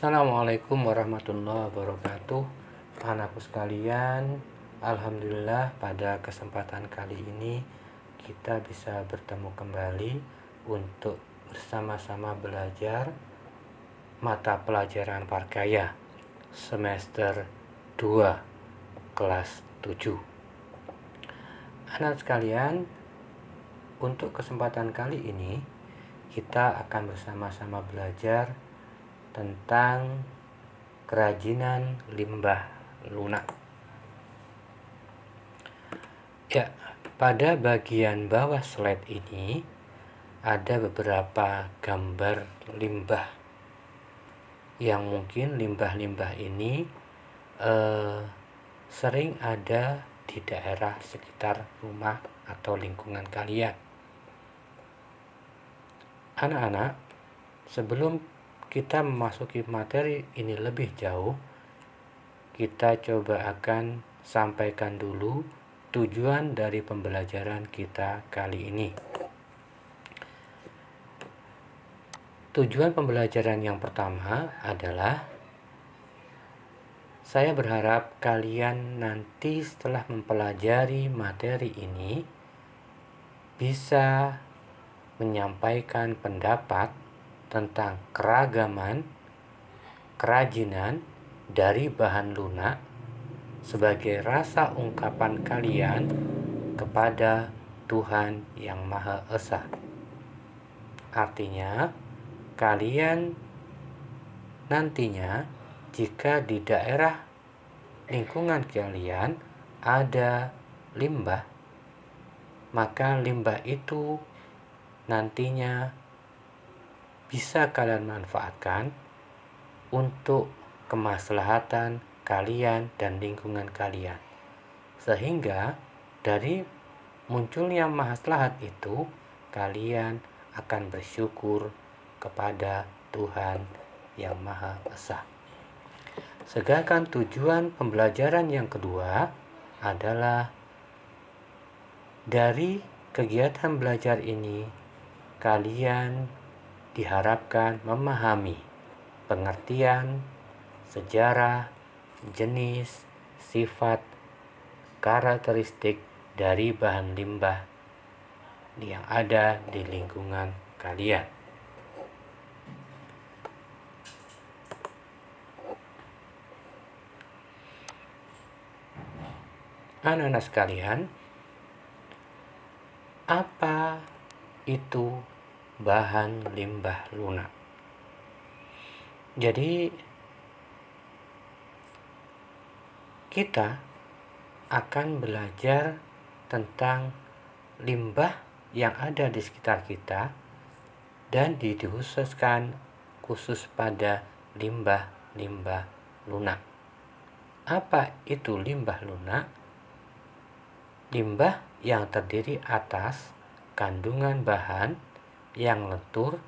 Assalamualaikum warahmatullahi wabarakatuh. Anakku sekalian, alhamdulillah pada kesempatan kali ini kita bisa bertemu kembali untuk bersama-sama belajar mata pelajaran Warkaya semester 2 kelas 7. Anak sekalian, untuk kesempatan kali ini kita akan bersama-sama belajar tentang kerajinan limbah lunak. Ya, pada bagian bawah slide ini ada beberapa gambar limbah yang mungkin limbah-limbah ini sering ada di daerah sekitar rumah atau lingkungan kalian. Anak-anak, sebelum kita memasuki materi ini lebih jauh, kita coba akan sampaikan dulu tujuan dari pembelajaran kita kali ini. Tujuan pembelajaran yang pertama adalah saya berharap kalian nanti setelah mempelajari materi ini bisa menyampaikan pendapat tentang keragaman kerajinan dari bahan lunak sebagai rasa ungkapan kalian kepada Tuhan Yang Maha Esa. Artinya, kalian nantinya jika di daerah lingkungan kalian ada limbah, maka limbah itu nantinya bisa kalian manfaatkan untuk kemaslahatan kalian dan lingkungan kalian. Sehingga dari munculnya maslahat itu, kalian akan bersyukur kepada Tuhan Yang Maha Esa. Sedangkan tujuan pembelajaran yang kedua adalah dari kegiatan belajar ini, kalian diharapkan memahami pengertian, sejarah, jenis, sifat, karakteristik dari bahan limbah yang ada di lingkungan kalian. Anak-anak sekalian, apa itu bahan limbah lunak? Jadi kita akan belajar tentang limbah yang ada di sekitar kita dan dikhususkan khusus pada limbah-limbah lunak. Apa itu limbah lunak? Limbah yang terdiri atas kandungan bahan yang lentur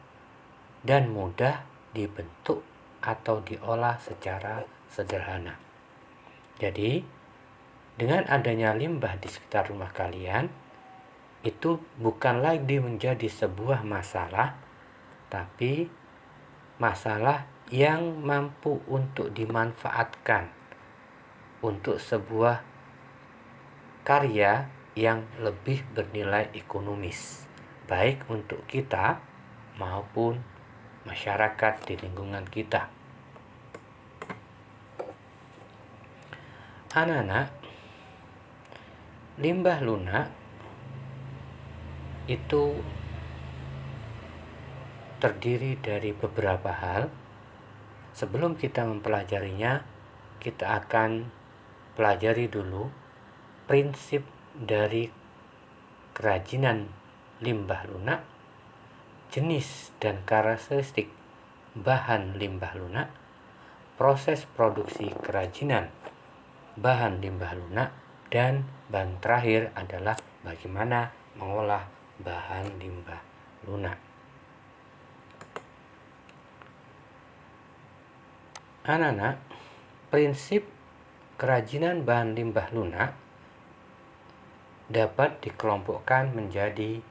dan mudah dibentuk atau diolah secara sederhana. Jadi, dengan adanya limbah di sekitar rumah kalian, itu bukan lagi menjadi sebuah masalah, tapi masalah yang mampu untuk dimanfaatkan untuk sebuah karya yang lebih bernilai ekonomis, baik untuk kita maupun masyarakat di lingkungan kita. Anak-anak, limbah lunak itu terdiri dari beberapa hal. Sebelum kita mempelajarinya, kita akan pelajari dulu prinsip dari kerajinan limbah lunak, jenis dan karakteristik bahan limbah lunak, proses produksi kerajinan bahan limbah lunak, dan bahan terakhir adalah bagaimana mengolah bahan limbah lunak. Anak-anak, prinsip kerajinan bahan limbah lunak dapat dikelompokkan menjadi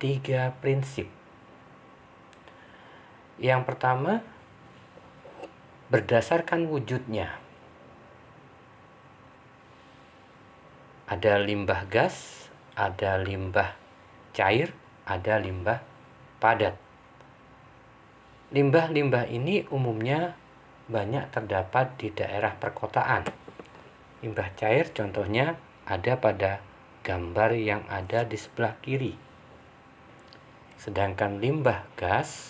3 prinsip. Yang pertama, berdasarkan wujudnya. Ada limbah gas, ada limbah cair, ada limbah padat. Limbah-limbah ini umumnya banyak terdapat di daerah perkotaan. Limbah cair contohnya ada pada gambar yang ada di sebelah kiri. Sedangkan limbah gas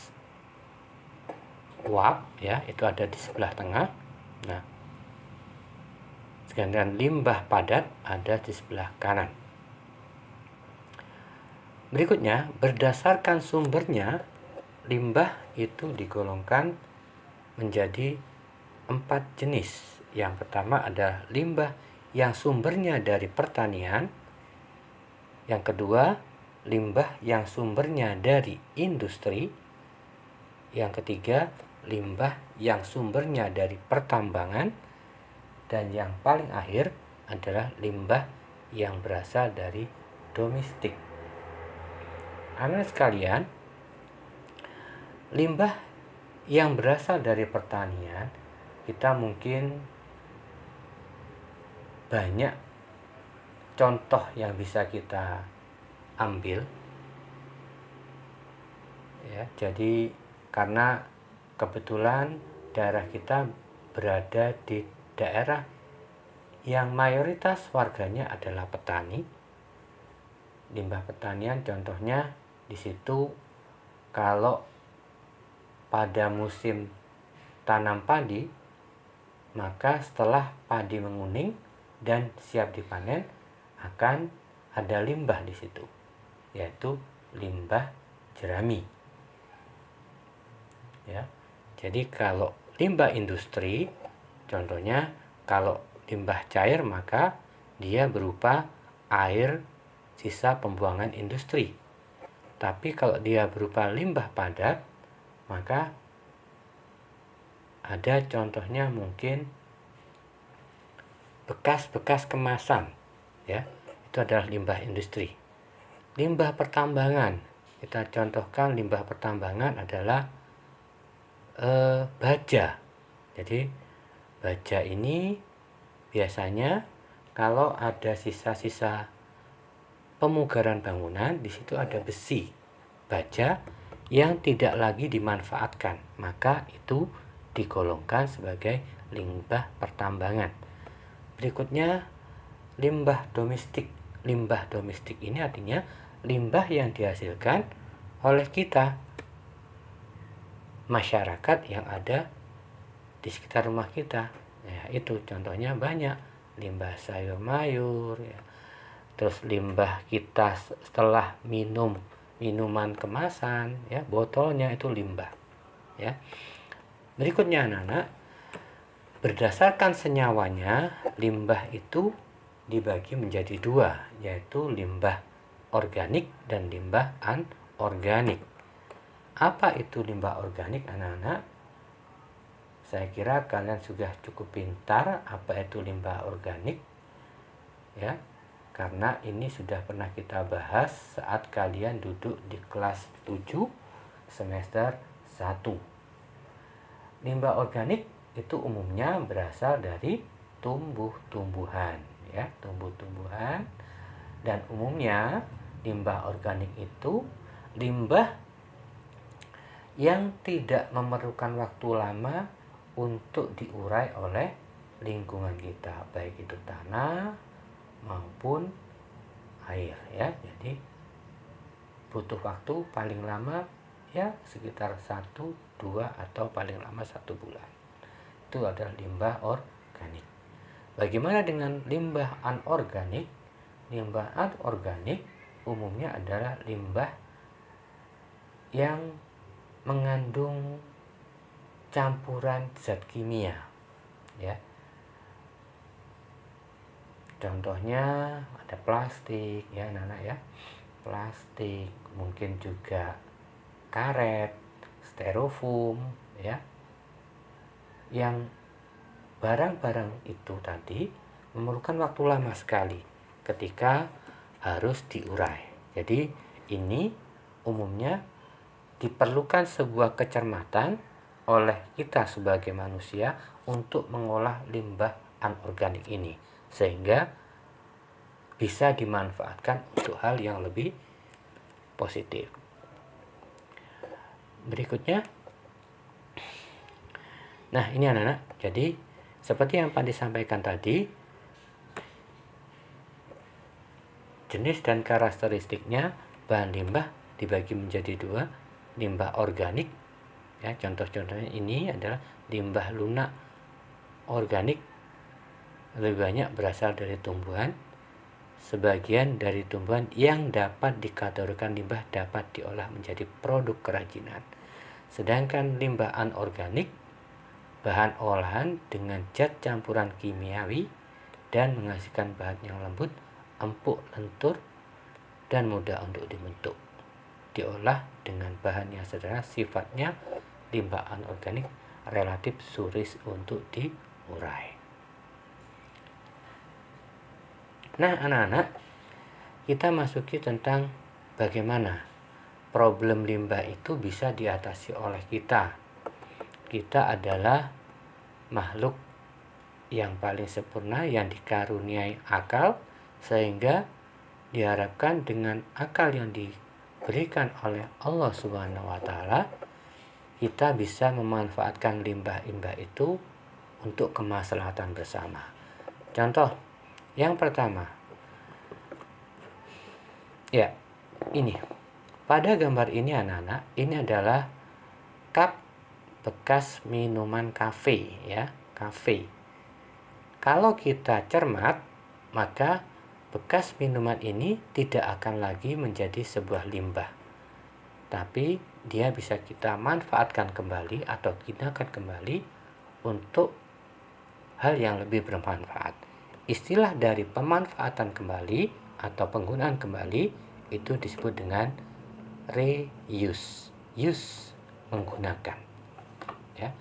uap ya itu ada di sebelah tengah. Nah, sedangkan limbah padat ada di sebelah kanan. Berikutnya, berdasarkan sumbernya, limbah itu digolongkan menjadi 4 jenis. Yang pertama ada limbah yang sumbernya dari pertanian. Yang kedua, limbah yang sumbernya dari industri. Yang ketiga, limbah yang sumbernya dari pertambangan. Dan yang paling akhir adalah limbah yang berasal dari domestik. Anak sekalian, limbah yang berasal dari pertanian, kita mungkin banyak contoh yang bisa kita ambil. Ya, jadi karena kebetulan daerah kita berada di daerah yang mayoritas warganya adalah petani. Limbah pertanian contohnya di situ kalau pada musim tanam padi, maka setelah padi menguning dan siap dipanen akan ada limbah di situ, yaitu limbah jerami. Ya. Jadi kalau limbah industri, contohnya kalau limbah cair maka dia berupa air sisa pembuangan industri. Tapi kalau dia berupa limbah padat, maka ada contohnya mungkin bekas-bekas kemasan, ya, itu adalah limbah industri. Limbah pertambangan, kita contohkan limbah pertambangan adalah baja. Jadi baja ini biasanya kalau ada sisa-sisa pemugaran bangunan, di situ ada besi baja yang tidak lagi dimanfaatkan, maka itu digolongkan sebagai limbah pertambangan. Berikutnya limbah domestik. Limbah domestik ini artinya limbah yang dihasilkan oleh kita, masyarakat yang ada di sekitar rumah kita. Ya, itu contohnya banyak, limbah sayur mayur, ya. Terus limbah kita setelah minum minuman kemasan, ya, botolnya itu limbah, ya. Berikutnya anak-anak, berdasarkan senyawanya, limbah itu dibagi menjadi dua, yaitu limbah organik dan limbah anorganik. Apa itu limbah organik anak-anak? Saya kira kalian sudah cukup pintar apa itu limbah organik, ya, karena ini sudah pernah kita bahas saat kalian duduk di kelas 7 semester 1. Limbah organik itu umumnya berasal dari tumbuh-tumbuhan, ya, tumbuh-tumbuhan. Dan umumnya limbah organik itu limbah yang tidak memerlukan waktu lama untuk diurai oleh lingkungan kita, baik itu tanah maupun air, ya. Jadi butuh waktu paling lama ya sekitar 1, 2 atau paling lama 1 bulan. Itu adalah limbah organik. Bagaimana dengan limbah anorganik? Limbah anorganik umumnya adalah limbah yang mengandung campuran zat kimia, ya. Contohnya ada plastik, ya anak-anak, ya. Plastik, mungkin juga karet, styrofoam, ya. Yang barang-barang itu tadi memerlukan waktu lama sekali ketika harus diurai. Jadi ini umumnya diperlukan sebuah kecermatan oleh kita sebagai manusia untuk mengolah limbah anorganik ini, sehingga bisa dimanfaatkan untuk hal yang lebih positif. Berikutnya, nah ini anak-anak, jadi seperti yang Pak disampaikan tadi, jenis dan karakteristiknya bahan limbah dibagi menjadi dua, limbah organik, ya contoh-contohnya ini adalah limbah lunak organik, lebih banyak berasal dari tumbuhan. Sebagian dari tumbuhan yang dapat dikategorikan limbah dapat diolah menjadi produk kerajinan. Sedangkan limbah anorganik, bahan olahan dengan zat campuran kimiawi dan menghasilkan bahan yang lembut, empuk, lentur, dan mudah untuk dibentuk. Diolah dengan bahan yang sederhana, sifatnya limbah anorganik relatif sulit untuk diurai. Nah, anak-anak, kita masuki tentang bagaimana problem limbah itu bisa diatasi oleh kita. Kita adalah makhluk yang paling sempurna, yang dikaruniai akal, sehingga diharapkan dengan akal yang diberikan oleh Allah Subhanahu wa Ta'ala, kita bisa memanfaatkan limbah-limbah itu untuk kemaslahatan bersama. Contoh yang pertama, ya ini pada gambar ini anak-anak, ini adalah cup bekas minuman kafe, ya kafe. Kalau kita cermat, maka bekas minuman ini tidak akan lagi menjadi sebuah limbah, tapi dia bisa kita manfaatkan kembali atau gunakan kembali untuk hal yang lebih bermanfaat. Istilah dari pemanfaatan kembali atau penggunaan kembali itu disebut dengan reuse. Use, menggunakan. Ya.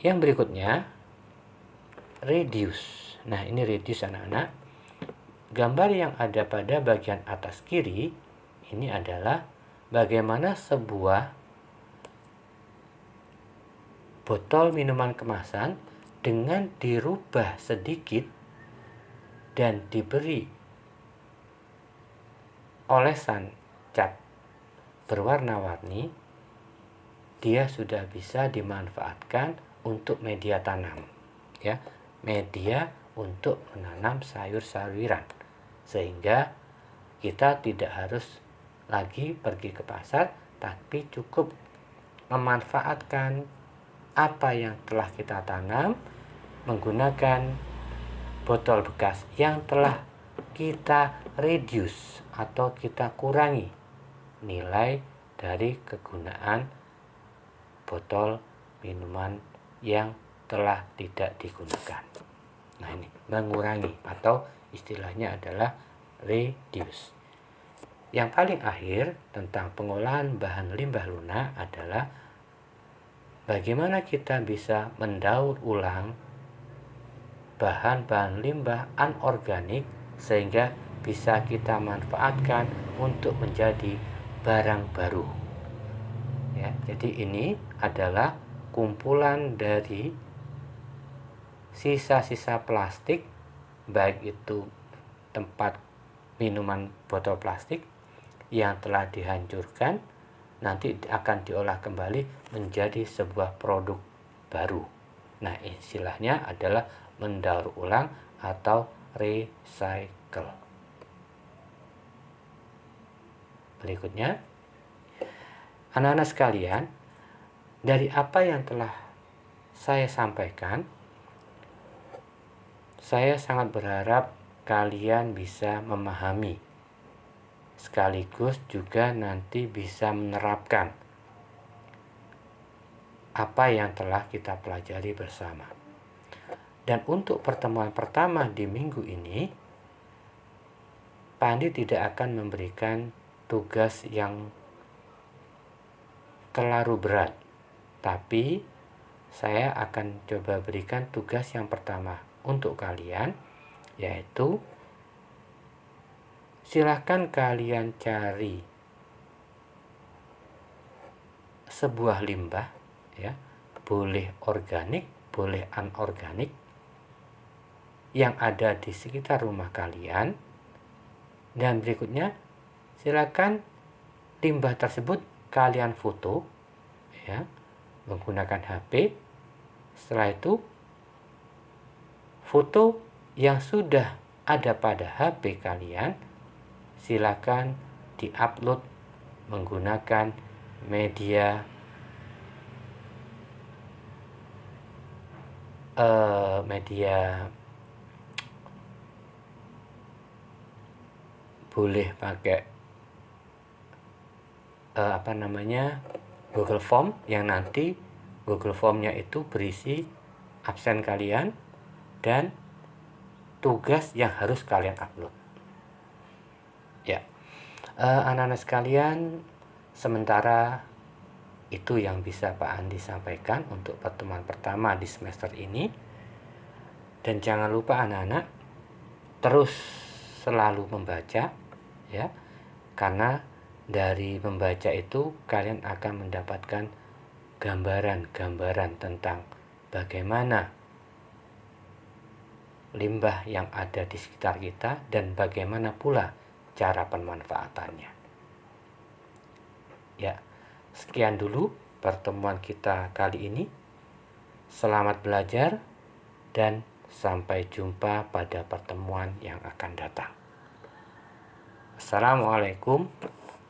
Yang berikutnya, reduce. Nah, ini reduce anak-anak. Gambar yang ada pada bagian atas kiri ini adalah bagaimana sebuah botol minuman kemasan dengan dirubah sedikit dan diberi olesan cat berwarna-warni, dia sudah bisa dimanfaatkan untuk media tanam, ya, media untuk menanam sayur-sayuran, sehingga kita tidak harus lagi pergi ke pasar, tapi cukup memanfaatkan apa yang telah kita tanam menggunakan botol bekas yang telah kita reduce atau kita kurangi nilai dari kegunaan botol minuman yang telah tidak digunakan. Nah, ini mengurangi atau istilahnya adalah reduce. Yang paling akhir tentang pengolahan bahan limbah lunak adalah bagaimana kita bisa mendaur ulang bahan-bahan limbah anorganik sehingga bisa kita manfaatkan untuk menjadi barang baru. Ya, jadi ini adalah kumpulan dari sisa-sisa plastik, baik itu tempat minuman botol plastik yang telah dihancurkan, nanti akan diolah kembali menjadi sebuah produk baru. Nah, istilahnya adalah mendaur ulang atau recycle. Berikutnya, anak-anak sekalian, dari apa yang telah saya sampaikan, saya sangat berharap kalian bisa memahami, sekaligus juga nanti bisa menerapkan apa yang telah kita pelajari bersama. Dan untuk pertemuan pertama di minggu ini, Pak Andi tidak akan memberikan tugas yang terlalu berat, tapi saya akan coba berikan tugas yang pertama untuk kalian, yaitu silahkan kalian cari sebuah limbah ya, boleh organik, boleh anorganik, yang ada di sekitar rumah kalian. Dan berikutnya, silakan limbah tersebut kalian foto, ya, menggunakan HP. Setelah itu, foto yang sudah ada pada HP kalian silakan diupload menggunakan media boleh pakai Google Form, yang nanti Google Form-nya itu berisi absen kalian dan tugas yang harus kalian upload. Ya, anak-anak sekalian, sementara itu yang bisa Pak Andi sampaikan untuk pertemuan pertama di semester ini. Dan jangan lupa anak-anak terus selalu membaca, ya, karena dari membaca itu kalian akan mendapatkan gambaran-gambaran tentang bagaimana limbah yang ada di sekitar kita dan bagaimana pula cara pemanfaatannya. Ya, sekian dulu pertemuan kita kali ini. Selamat belajar dan sampai jumpa pada pertemuan yang akan datang. Assalamualaikum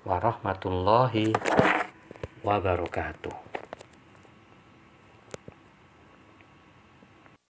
warahmatullahi wabarakatuh.